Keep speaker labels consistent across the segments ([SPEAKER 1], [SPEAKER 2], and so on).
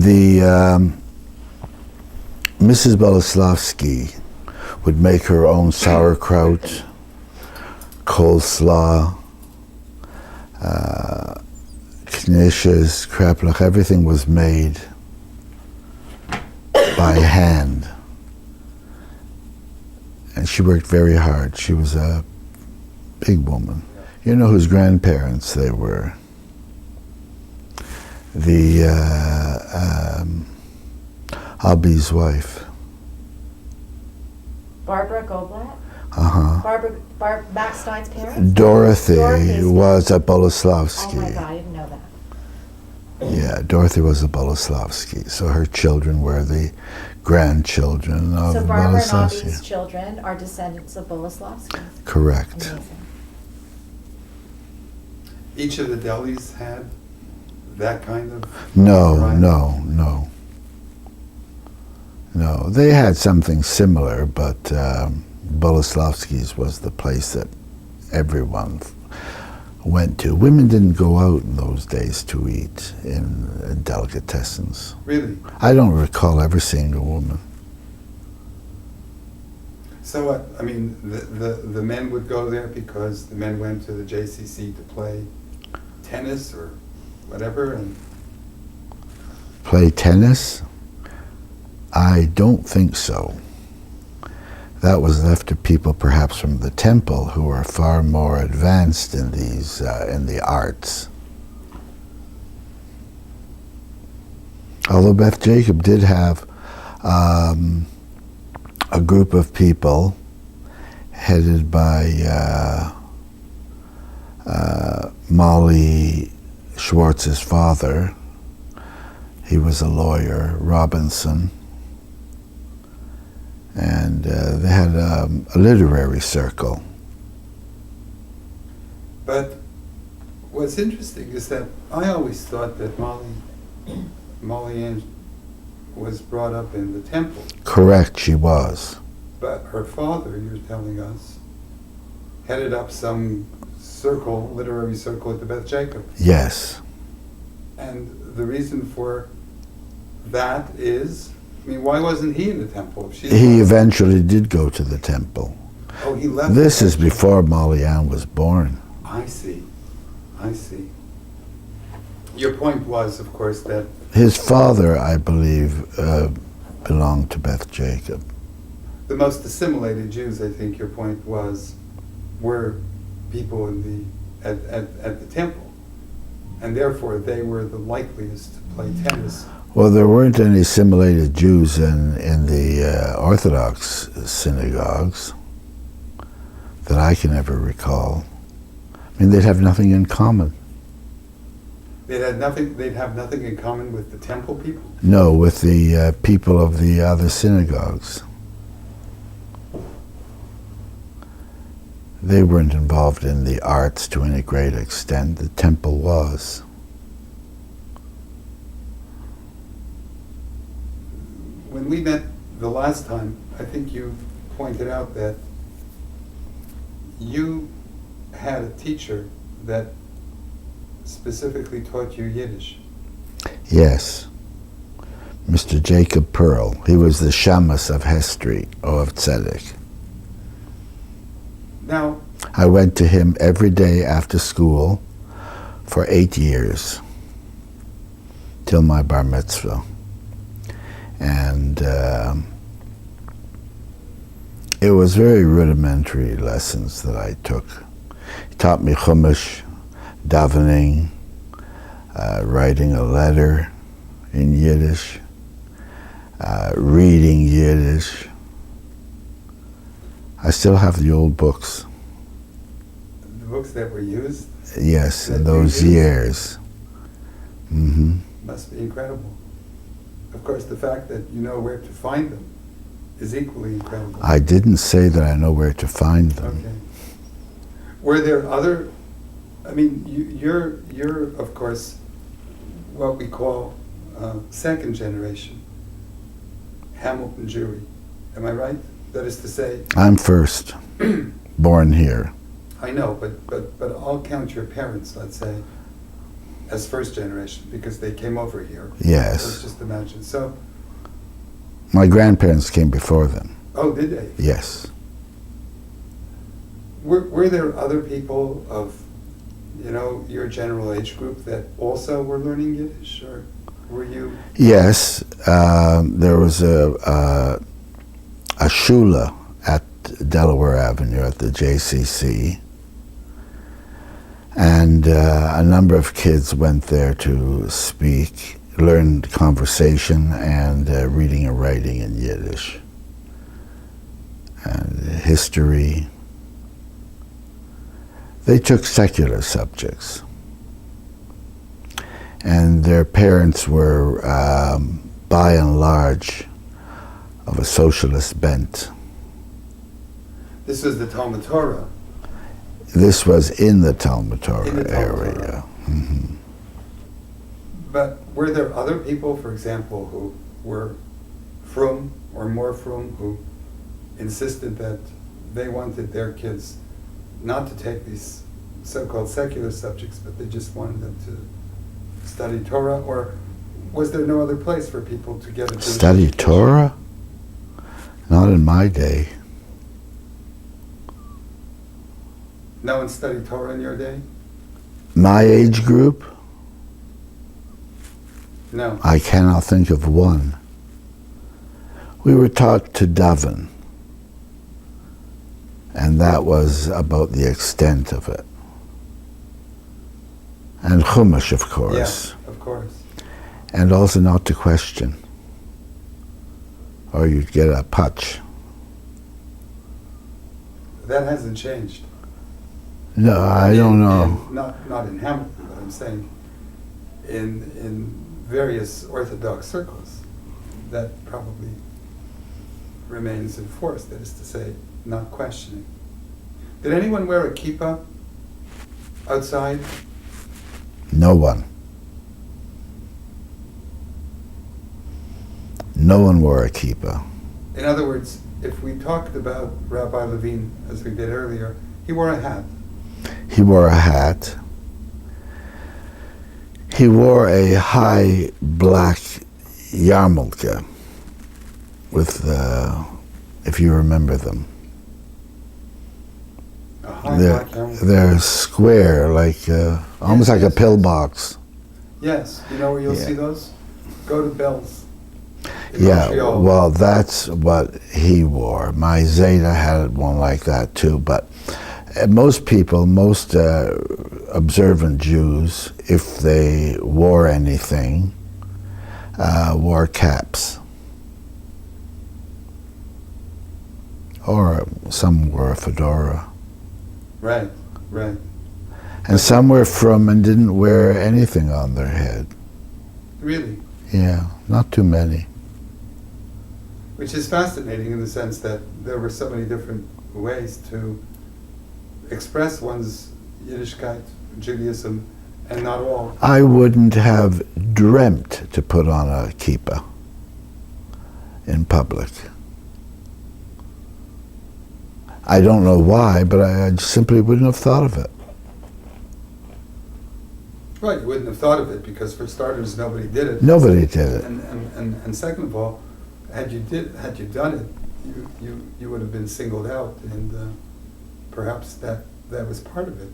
[SPEAKER 1] The Mrs. Boleslavsky would make her own sauerkraut, coleslaw, knishes, kreplach. Everything was made by hand. And she worked very hard. She was a big woman. You know whose grandparents they were? The Abby's wife.
[SPEAKER 2] Barbara Goldblatt?
[SPEAKER 1] Uh-huh.
[SPEAKER 2] Barbara Backstein's parents?
[SPEAKER 1] Dorothy was a Boleslavsky.
[SPEAKER 2] Oh my God, I didn't know that.
[SPEAKER 1] Yeah, Dorothy was a Boleslavsky. So her children were the grandchildren of
[SPEAKER 2] So Barbara and
[SPEAKER 1] Boleslavsky.
[SPEAKER 2] Abby's children are descendants of Boleslavsky.
[SPEAKER 1] Correct.
[SPEAKER 2] Amazing.
[SPEAKER 3] Each of the delis had that kind of...
[SPEAKER 1] No,
[SPEAKER 3] variety?
[SPEAKER 1] no. No, they had something similar, but Boleslavsky's was the place that everyone went to. Women didn't go out in those days to eat in delicatessens.
[SPEAKER 3] Really?
[SPEAKER 1] I don't recall ever seeing a woman.
[SPEAKER 3] So what, I mean, the men would go there because the men went to the JCC to play tennis or whatever, and
[SPEAKER 1] Play tennis? I don't think so. That was left to people perhaps from the temple who were far more advanced in these in the arts. Although Beth Jacob did have a group of people headed by Molly Schwartz's father. He was a lawyer, Robinson. And they had a literary circle.
[SPEAKER 3] but what's interesting is that I always thought that Molly Ann was brought up in the temple,
[SPEAKER 1] Correct, she was.
[SPEAKER 3] but her father, you're telling us, headed up some circle, literary circle at the Beth Jacob.
[SPEAKER 1] Yes.
[SPEAKER 3] And the reason for that is, I mean, why wasn't he in the temple? If she
[SPEAKER 1] He eventually did go to the temple.
[SPEAKER 3] Oh, he left.
[SPEAKER 1] This
[SPEAKER 3] the
[SPEAKER 1] is
[SPEAKER 3] temple.
[SPEAKER 1] before Molly Ann was born.
[SPEAKER 3] I see. Your point was, of course, that
[SPEAKER 1] His father, I believe, belonged to Beth Jacob.
[SPEAKER 3] the most assimilated Jews, I think your point was, were people in at the temple, and therefore they were the likeliest to play tennis.
[SPEAKER 1] Well, there weren't any assimilated Jews in the Orthodox synagogues that I can ever recall. I mean, they'd have nothing in common.
[SPEAKER 3] They'd have nothing in common with the temple people.
[SPEAKER 1] No, with the people of the other synagogues. They weren't involved in the arts to any great extent. The temple was.
[SPEAKER 3] When we met the last time, I think you pointed out that you had a teacher that specifically taught you Yiddish.
[SPEAKER 1] Yes. Mr. Jacob Pearl. He was the shamus of Hestry, or of Tzedek.
[SPEAKER 3] Now,
[SPEAKER 1] I went to him every day after school for 8 years, till my bar mitzvah. And it was very rudimentary lessons that I took. He taught me Chumash, davening, writing a letter in Yiddish, reading Yiddish. I still have the old books.
[SPEAKER 3] the books that were used
[SPEAKER 1] Yes, in
[SPEAKER 3] That you
[SPEAKER 1] those
[SPEAKER 3] used?
[SPEAKER 1] years. Mm-hmm.
[SPEAKER 3] must be incredible. Of course, the fact that you know where to find them is equally incredible.
[SPEAKER 1] I didn't say that I know where to find them.
[SPEAKER 3] Okay. Were there other? I mean, you're of course what we call second generation Hamilton Jewry. Am I right? That is to say,
[SPEAKER 1] I'm first, born here.
[SPEAKER 3] I know, but I'll count your parents. Let's say as first generation because they came over here.
[SPEAKER 1] Yes.
[SPEAKER 3] Let's just imagine. So,
[SPEAKER 1] My grandparents came before them.
[SPEAKER 3] oh, did they?
[SPEAKER 1] Yes.
[SPEAKER 3] Were there other people of, your general age group that also were learning Yiddish, or were you?
[SPEAKER 1] Yes. There was a shula at Delaware Avenue at the JCC. And a number of kids went there to speak, learned conversation and reading and writing in Yiddish. And history. They took secular subjects. And their parents were, by and large, of a socialist bent.
[SPEAKER 3] This was the Talmud Torah.
[SPEAKER 1] This was in the Talmud Torah
[SPEAKER 3] In the Talmud
[SPEAKER 1] area.
[SPEAKER 3] Torah.
[SPEAKER 1] Hmm.
[SPEAKER 3] But were there other people, for example, who were frum or more frum, who insisted that they wanted their kids not to take these so-called secular subjects, but they just wanted them to study Torah? Or was there no other place for people to get a Jewish
[SPEAKER 1] Study
[SPEAKER 3] education?
[SPEAKER 1] Torah? Not in my day.
[SPEAKER 3] No one studied Torah in your day?
[SPEAKER 1] My age group?
[SPEAKER 3] No.
[SPEAKER 1] I cannot think of one. We were taught to daven, and that was about the extent of it. And Chumash, of course.
[SPEAKER 3] Yeah, of course.
[SPEAKER 1] And also not to question, or you'd get a patch.
[SPEAKER 3] That hasn't changed.
[SPEAKER 1] No, I don't know.
[SPEAKER 3] Not in Hamilton, but I'm saying in various Orthodox circles, that probably remains in force. That is to say, not questioning. Did anyone wear a kippah outside?
[SPEAKER 1] No one. No one wore a kippah.
[SPEAKER 3] In other words, if we talked about Rabbi Levine, as we did earlier, he wore a hat.
[SPEAKER 1] He wore a hat. He wore a high black yarmulke with, if you remember them.
[SPEAKER 3] A high
[SPEAKER 1] They're,
[SPEAKER 3] black yarmulke.
[SPEAKER 1] they're square, like almost like a
[SPEAKER 3] yes,
[SPEAKER 1] pillbox.
[SPEAKER 3] Yes, you know where you'll
[SPEAKER 1] Yeah.
[SPEAKER 3] see those? Go to Bell's. In
[SPEAKER 1] Yeah,
[SPEAKER 3] Montreal.
[SPEAKER 1] well, that's what he wore. My Zeta had one like that too, but most people, most observant Jews, if they wore anything, wore caps. Or some wore a fedora.
[SPEAKER 3] Right, right.
[SPEAKER 1] And some were from and didn't wear anything on their head.
[SPEAKER 3] Really.
[SPEAKER 1] Yeah, not too many.
[SPEAKER 3] Which is fascinating in the sense that there were so many different ways to express one's Yiddishkeit, Judaism, and not all.
[SPEAKER 1] I wouldn't have dreamt to put on a kippah in public. I don't know why, but I simply wouldn't have thought of it.
[SPEAKER 3] Right, you wouldn't have thought of it because, for starters, nobody did it.
[SPEAKER 1] Nobody did it.
[SPEAKER 3] And second of all, had you done it, you would have been singled out, and perhaps that was part of it.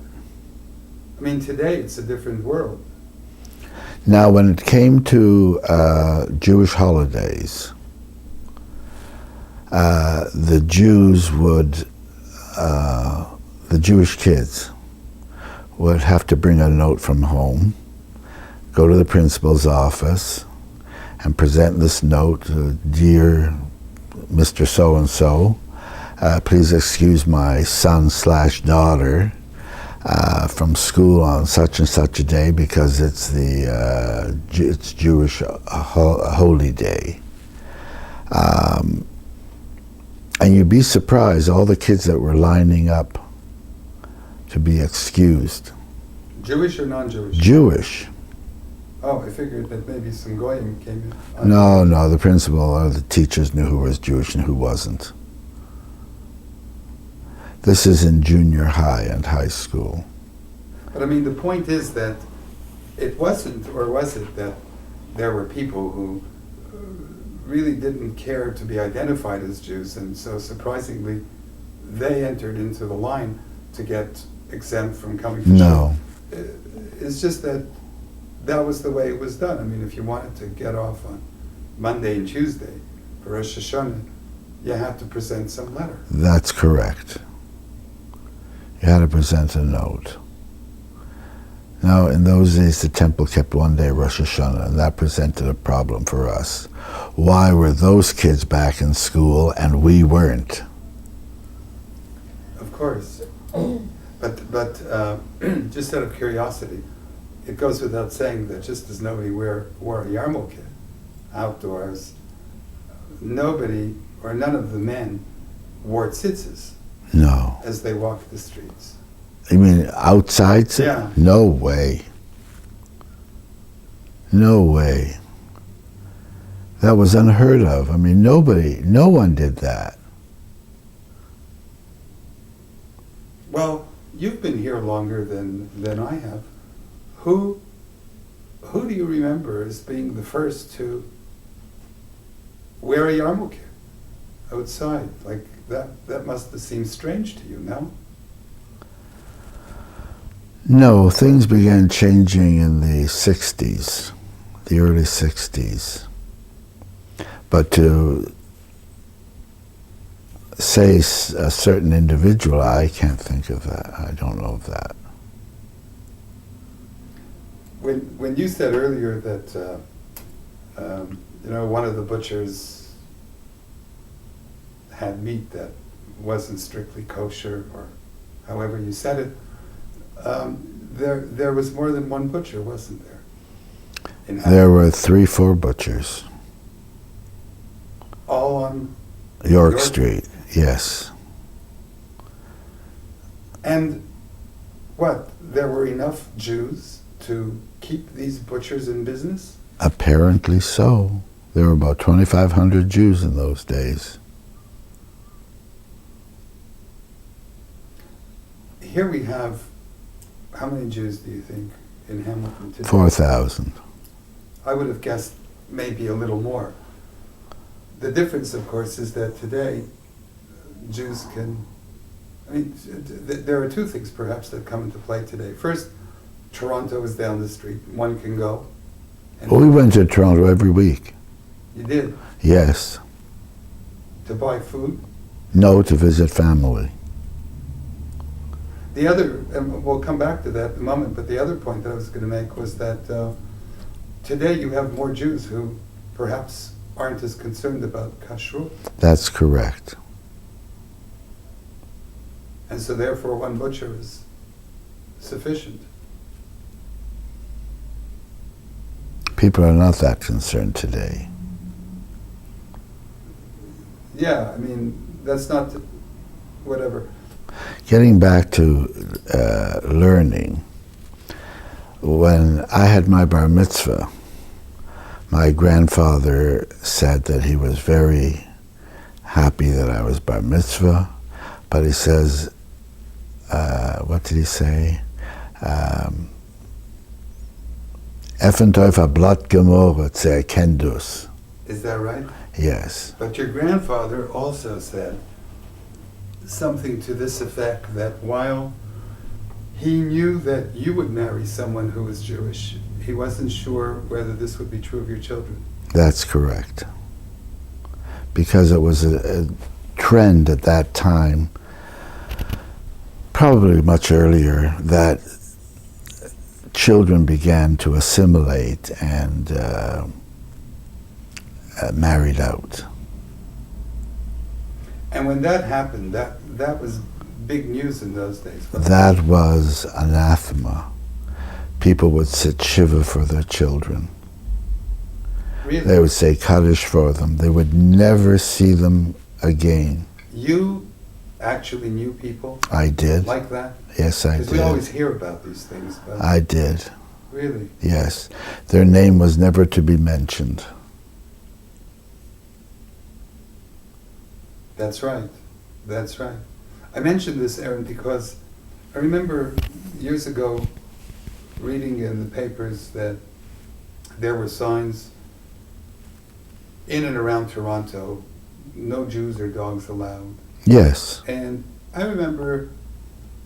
[SPEAKER 3] I mean, today it's a different world.
[SPEAKER 1] Now, when it came to Jewish holidays, the Jews would, the Jewish kids would have to bring a note from home, go to the principal's office, and present this note, dear Mr. So-and-so, please excuse my son/daughter from school on such and such a day because it's it's Jewish holy day. And you'd be surprised, all the kids that were lining up to be excused.
[SPEAKER 3] Jewish or non-Jewish?
[SPEAKER 1] Jewish.
[SPEAKER 3] Oh, I figured that maybe some goyim came in.
[SPEAKER 1] No, the principal or the teachers knew who was Jewish and who wasn't. This is in junior high and high school.
[SPEAKER 3] But I mean, the point is that it wasn't, or was it, that there were people who really didn't care to be identified as Jews, and so surprisingly, they entered into the line to get exempt from coming to
[SPEAKER 1] No.
[SPEAKER 3] shul? It's just that that was the way it was done. I mean, if you wanted to get off on Monday and Tuesday for Rosh Hashanah, you had to present some letter.
[SPEAKER 1] That's correct. You had to present a note. Now, in those days, the temple kept one day Rosh Hashanah, and that presented a problem for us. Why were those kids back in school and we weren't?
[SPEAKER 3] Of course. But just out of curiosity, it goes without saying that just as nobody wore a yarmulke outdoors, nobody or none of the men wore tzitzis
[SPEAKER 1] No.
[SPEAKER 3] as they walked the streets.
[SPEAKER 1] You mean outside?
[SPEAKER 3] Yeah.
[SPEAKER 1] No way. No way. That was unheard of. I mean, no one did that.
[SPEAKER 3] Well, you've been here longer than I have. Who do you remember as being the first to wear a yarmulke outside? Like that must have seemed strange to you, no?
[SPEAKER 1] No, things began changing in the 60s, the early 60s. But to say a certain individual, I can't think of that. I don't know of that.
[SPEAKER 3] When you said earlier that one of the butchers had meat that wasn't strictly kosher, or however you said it, there was more than one butcher, wasn't there?
[SPEAKER 1] There were 3-4 butchers.
[SPEAKER 3] All on
[SPEAKER 1] York Street, yes.
[SPEAKER 3] And what? There were enough Jews to keep these butchers in business?
[SPEAKER 1] Apparently so. There were about 2,500 Jews in those days.
[SPEAKER 3] Here we have, how many Jews do you think in Hamilton today?
[SPEAKER 1] 4,000.
[SPEAKER 3] I would have guessed maybe a little more. The difference, of course, is that today Jews can, there are two things perhaps that come into play today. First, Toronto is down the street. One can go. And
[SPEAKER 1] We went to Toronto every week.
[SPEAKER 3] You did?
[SPEAKER 1] Yes.
[SPEAKER 3] To buy food?
[SPEAKER 1] No, to visit family.
[SPEAKER 3] The other, and we'll come back to that in a moment, but the other point that I was going to make was that today you have more Jews who perhaps aren't as concerned about kashrut.
[SPEAKER 1] That's correct.
[SPEAKER 3] And so therefore one butcher is sufficient.
[SPEAKER 1] People are not that concerned today.
[SPEAKER 3] Yeah, I mean, that's not, whatever.
[SPEAKER 1] Getting back to learning, when I had my bar mitzvah, my grandfather said that he was very happy that I was bar mitzvah, but he says, what did he say? Effenteuf blatt gemoret, ze erkennt dus.
[SPEAKER 3] Is that right?
[SPEAKER 1] Yes.
[SPEAKER 3] But your grandfather also said something to this effect, that while he knew that you would marry someone who was Jewish, he wasn't sure whether this would be true of your children.
[SPEAKER 1] That's correct. Because it was a trend at that time, probably much earlier, that children began to assimilate and married out.
[SPEAKER 3] And when that happened, that was big news in those days.
[SPEAKER 1] That was anathema. People would sit shiva for their children.
[SPEAKER 3] Really?
[SPEAKER 1] They would say Kaddish for them. They would never see them again.
[SPEAKER 3] You actually knew people
[SPEAKER 1] I did.
[SPEAKER 3] like that?
[SPEAKER 1] Yes, I
[SPEAKER 3] Because
[SPEAKER 1] did.
[SPEAKER 3] we always hear about these things, but
[SPEAKER 1] I did.
[SPEAKER 3] really?
[SPEAKER 1] Yes. Their name was never to be mentioned.
[SPEAKER 3] That's right. That's right. I mentioned this, Aaron, because I remember years ago reading in the papers that there were signs in and around Toronto, no Jews or dogs allowed.
[SPEAKER 1] Yes.
[SPEAKER 3] And I remember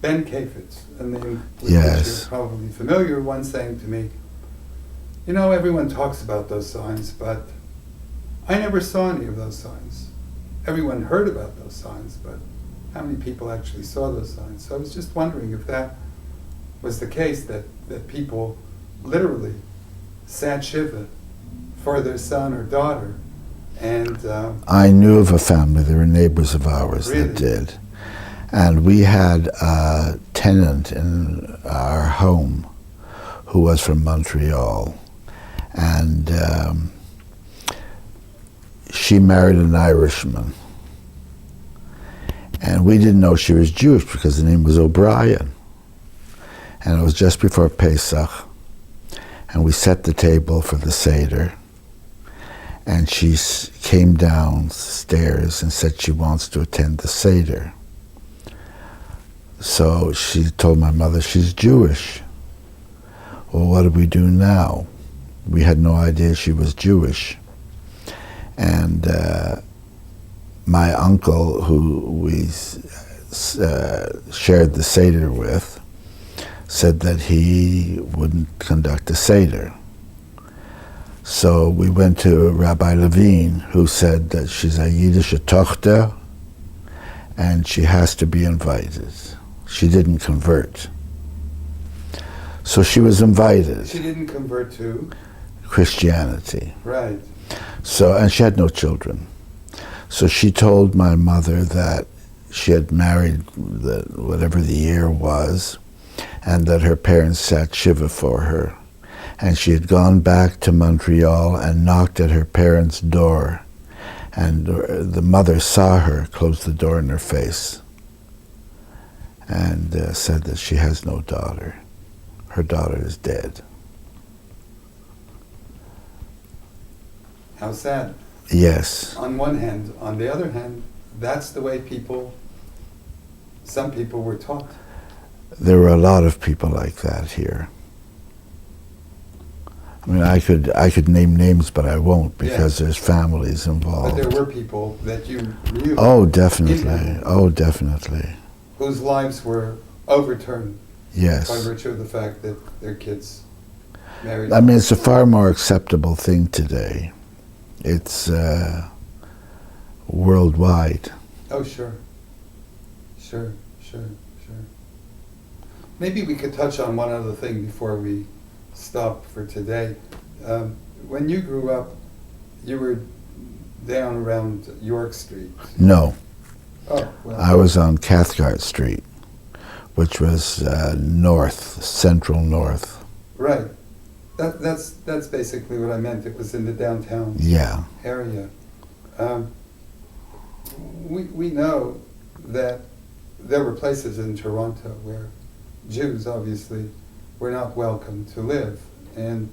[SPEAKER 3] Ben Kafitz, a name with
[SPEAKER 1] Yes.
[SPEAKER 3] which you're probably familiar, once saying to me, you know, everyone talks about those signs, but I never saw any of those signs. Everyone heard about those signs, but how many people actually saw those signs? So I was just wondering if that was the case, that people literally sat Shiva for their son or daughter. And
[SPEAKER 1] I knew of a family, they were neighbors of ours
[SPEAKER 3] Really?
[SPEAKER 1] that did. And we had a tenant in our home who was from Montreal. And she married an Irishman. And we didn't know she was Jewish because the name was O'Brien. And it was just before Pesach. And we set the table for the Seder. And she came downstairs and said she wants to attend the Seder. So she told my mother she's Jewish. Well, what do we do now? We had no idea she was Jewish. And my uncle, who we shared the Seder with, said that he wouldn't conduct a Seder. So we went to Rabbi Levine, who said that she's a Yiddish Tochter and she has to be invited. She didn't convert. So she was invited.
[SPEAKER 3] she didn't convert to?
[SPEAKER 1] Christianity.
[SPEAKER 3] Right.
[SPEAKER 1] So, and she had no children. So she told my mother that she had married whatever the year was, and that her parents sat Shiva for her. And she had gone back to Montreal and knocked at her parents' door. And the mother saw her close the door in her face and said that she has no daughter. Her daughter is dead.
[SPEAKER 3] How sad.
[SPEAKER 1] Yes.
[SPEAKER 3] On one hand. On the other hand, that's the way some people were taught.
[SPEAKER 1] There were a lot of people like that here. I mean, I could name names, but I won't because there's families involved.
[SPEAKER 3] But there were people that you knew.
[SPEAKER 1] Oh, definitely. Oh, definitely.
[SPEAKER 3] Whose lives were overturned
[SPEAKER 1] Yes.
[SPEAKER 3] by virtue of the fact that their kids married.
[SPEAKER 1] I mean, it's a far more acceptable thing today. It's worldwide.
[SPEAKER 3] Oh, sure. Sure. Maybe we could touch on one other thing before we stop for today. When you grew up, you were down around York Street.
[SPEAKER 1] No,
[SPEAKER 3] Oh, well.
[SPEAKER 1] I was on Cathcart Street, which was north, central north.
[SPEAKER 3] Right. That's basically what I meant. It was in the downtown
[SPEAKER 1] Yeah.
[SPEAKER 3] area. We know that there were places in Toronto where Jews obviously were not welcome to live, and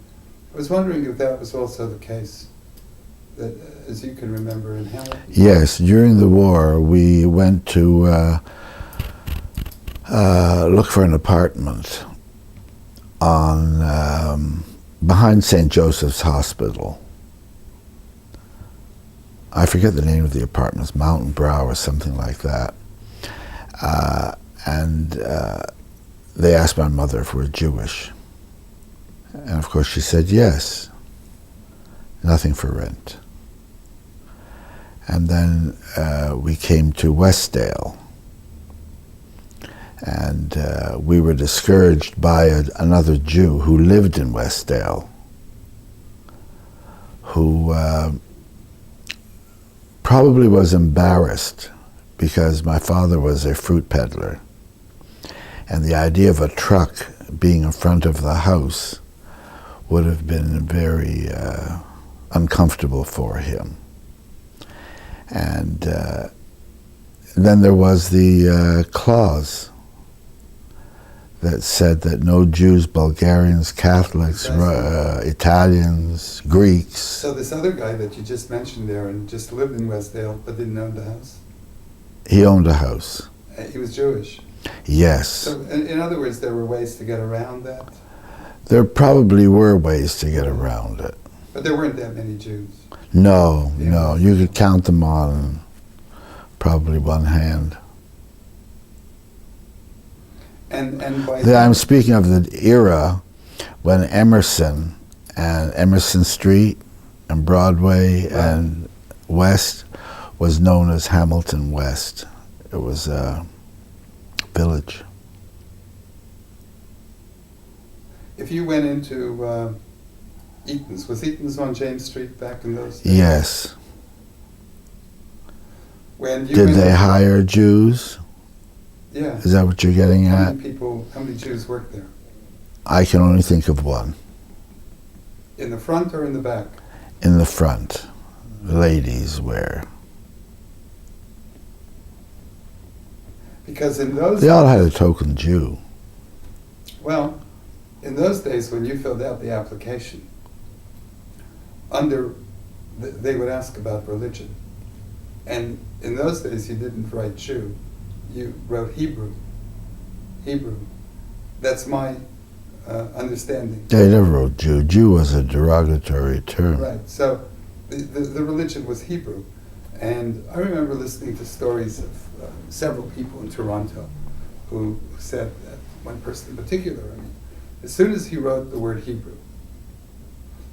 [SPEAKER 3] I was wondering if that was also the case, that as you can remember in Hamilton.
[SPEAKER 1] Yes, during the war, we went to look for an apartment on behind St. Joseph's Hospital. I forget the name of the apartment, Mountain Brow or something like that. And they asked my mother if we're Jewish. And of course she said yes. Nothing for rent. And then we came to Westdale. And we were discouraged by another Jew who lived in Westdale, who probably was embarrassed because my father was a fruit peddler. And the idea of a truck being in front of the house would have been very uncomfortable for him. And then there was the clause that said that no Jews, Bulgarians, Catholics, Italians, Greeks.
[SPEAKER 3] So this other guy that you just mentioned there and just lived in Westdale but didn't own the house,
[SPEAKER 1] He owned a house.
[SPEAKER 3] he was Jewish.
[SPEAKER 1] Yes.
[SPEAKER 3] So in other words, there were ways to get around that?
[SPEAKER 1] There probably were ways to get around it.
[SPEAKER 3] But there weren't that many Jews.
[SPEAKER 1] No,
[SPEAKER 3] Yeah.
[SPEAKER 1] no. You could count them on probably one hand.
[SPEAKER 3] And by
[SPEAKER 1] I'm speaking of the era when Emerson and Emerson Street and Broadway
[SPEAKER 3] Right.
[SPEAKER 1] and West was known as Hamilton West. It was a village.
[SPEAKER 3] if you went into Eaton's, was Eaton's on James Street back in those days?
[SPEAKER 1] Yes.
[SPEAKER 3] When you
[SPEAKER 1] Did
[SPEAKER 3] went
[SPEAKER 1] they
[SPEAKER 3] in-
[SPEAKER 1] hire Jews?
[SPEAKER 3] Yeah.
[SPEAKER 1] Is that what you're getting
[SPEAKER 3] How
[SPEAKER 1] at?
[SPEAKER 3] many people? How many Jews worked there?
[SPEAKER 1] I can only think of one.
[SPEAKER 3] In the front or in the back?
[SPEAKER 1] In the front. Ladies wear.
[SPEAKER 3] Because in those
[SPEAKER 1] They all had a token Jew.
[SPEAKER 3] well, in those days when you filled out the application, they would ask about religion, and in those days you didn't write Jew, you wrote Hebrew. Hebrew. That's my understanding.
[SPEAKER 1] They never wrote Jew. Jew was a derogatory term.
[SPEAKER 3] Right. So the religion was Hebrew, and I remember listening to stories of several people in Toronto who said that one person in particular. I mean, as soon as he wrote the word Hebrew,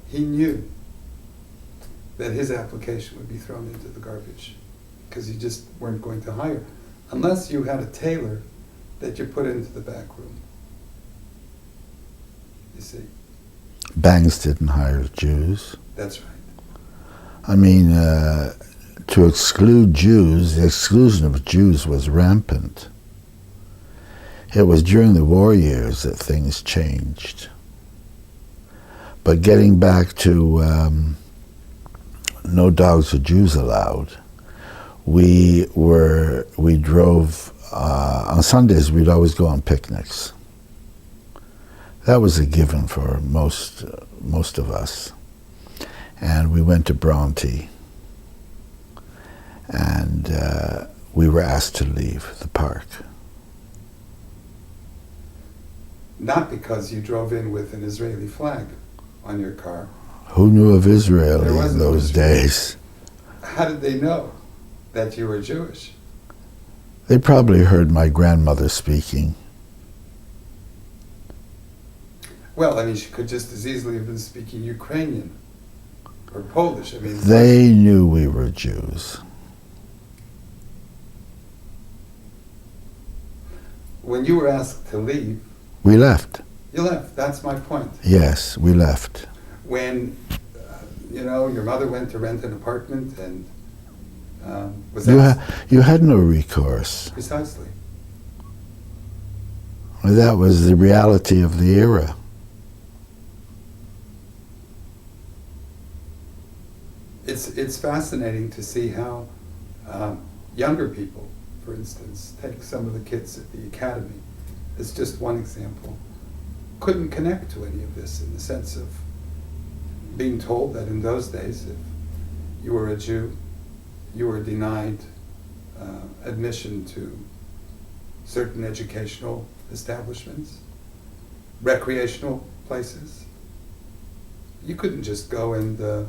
[SPEAKER 3] he knew that his application would be thrown into the garbage because you just weren't going to hire unless you had a tailor that you put into the back room. You see,
[SPEAKER 1] Banks didn't hire Jews.
[SPEAKER 3] that's right.
[SPEAKER 1] I mean, to exclude Jews, the exclusion of Jews was rampant. It was during the war years that things changed. But getting back to no dogs or Jews allowed, we drove, on Sundays we'd always go on picnics. That was a given for most of us. And we went to Bronte, and we were asked to leave the park.
[SPEAKER 3] Not because you drove in with an Israeli flag on your car.
[SPEAKER 1] Who knew of Israel
[SPEAKER 3] There
[SPEAKER 1] in
[SPEAKER 3] was no
[SPEAKER 1] those
[SPEAKER 3] Israel.
[SPEAKER 1] days?
[SPEAKER 3] How did they know that you were Jewish?
[SPEAKER 1] They probably heard my grandmother speaking.
[SPEAKER 3] Well, I mean, she could just as easily have been speaking Ukrainian or Polish. I mean,
[SPEAKER 1] They knew we were Jews.
[SPEAKER 3] when you were asked to leave,
[SPEAKER 1] We left.
[SPEAKER 3] you left. That's my point.
[SPEAKER 1] Yes, we left.
[SPEAKER 3] When, your mother went to rent an apartment and was
[SPEAKER 1] You,
[SPEAKER 3] asked,
[SPEAKER 1] you had no recourse.
[SPEAKER 3] precisely.
[SPEAKER 1] That was the reality of the era.
[SPEAKER 3] It's fascinating to see how younger people, for instance, take some of the kids at the academy, as just one example, couldn't connect to any of this in the sense of being told that in those days, if you were a Jew, you were denied admission to certain educational establishments, recreational places. You couldn't just go and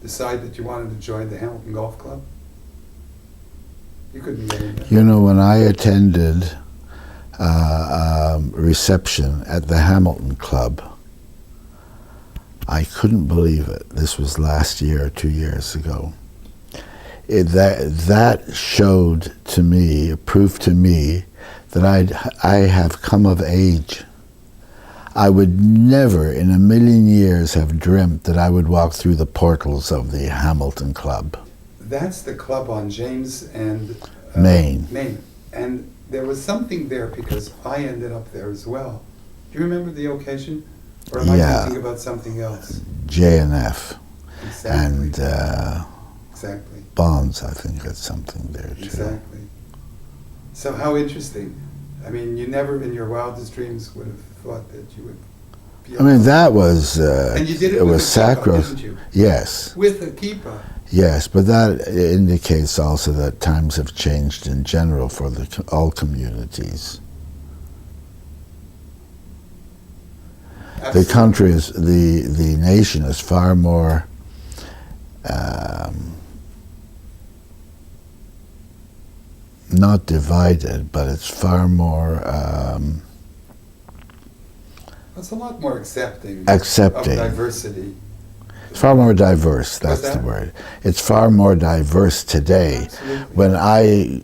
[SPEAKER 3] decide that you wanted to join the Hamilton Golf Club. You couldn't get in there.
[SPEAKER 1] You know, when I attended a reception at the Hamilton Club, I couldn't believe it. This was last year or 2 years ago. That showed to me, proved to me, that I have come of age. I would never in a million years have dreamt that I would walk through the portals of the Hamilton Club.
[SPEAKER 3] That's the club on James and
[SPEAKER 1] Main.
[SPEAKER 3] Main. And there was something there because I ended up there as well. Do you remember the occasion? Or am
[SPEAKER 1] Yeah.
[SPEAKER 3] I thinking about something else?
[SPEAKER 1] J&F
[SPEAKER 3] Exactly.
[SPEAKER 1] and
[SPEAKER 3] Exactly.
[SPEAKER 1] Bonds, I think, had something there too.
[SPEAKER 3] Exactly. So how interesting. I mean, you never in your wildest dreams would have thought that you would be
[SPEAKER 1] I mean, that was,
[SPEAKER 3] and you did it with
[SPEAKER 1] was
[SPEAKER 3] a kippah,
[SPEAKER 1] sacro.
[SPEAKER 3] didn't you?
[SPEAKER 1] Yes,
[SPEAKER 3] With a kippah.
[SPEAKER 1] yes, but that indicates also that times have changed in general for all communities. The country is, the nation is far more not divided, but it's far more
[SPEAKER 3] It's a lot more accepting.
[SPEAKER 1] accepting.
[SPEAKER 3] Of diversity.
[SPEAKER 1] It's far more diverse, that's
[SPEAKER 3] What's
[SPEAKER 1] the
[SPEAKER 3] that?
[SPEAKER 1] word. It's far more diverse today.
[SPEAKER 3] Absolutely.
[SPEAKER 1] When I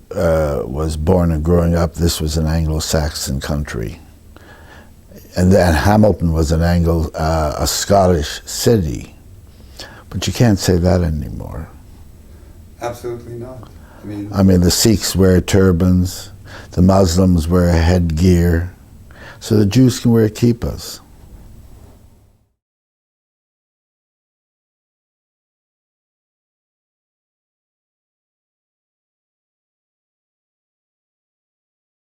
[SPEAKER 1] was born and growing up, this was an Anglo-Saxon country. And then Hamilton was a Scottish city. But you can't say that anymore.
[SPEAKER 3] Absolutely not.
[SPEAKER 1] I mean, the Sikhs wear turbans, the Muslims wear headgear, so the Jews can wear kippas.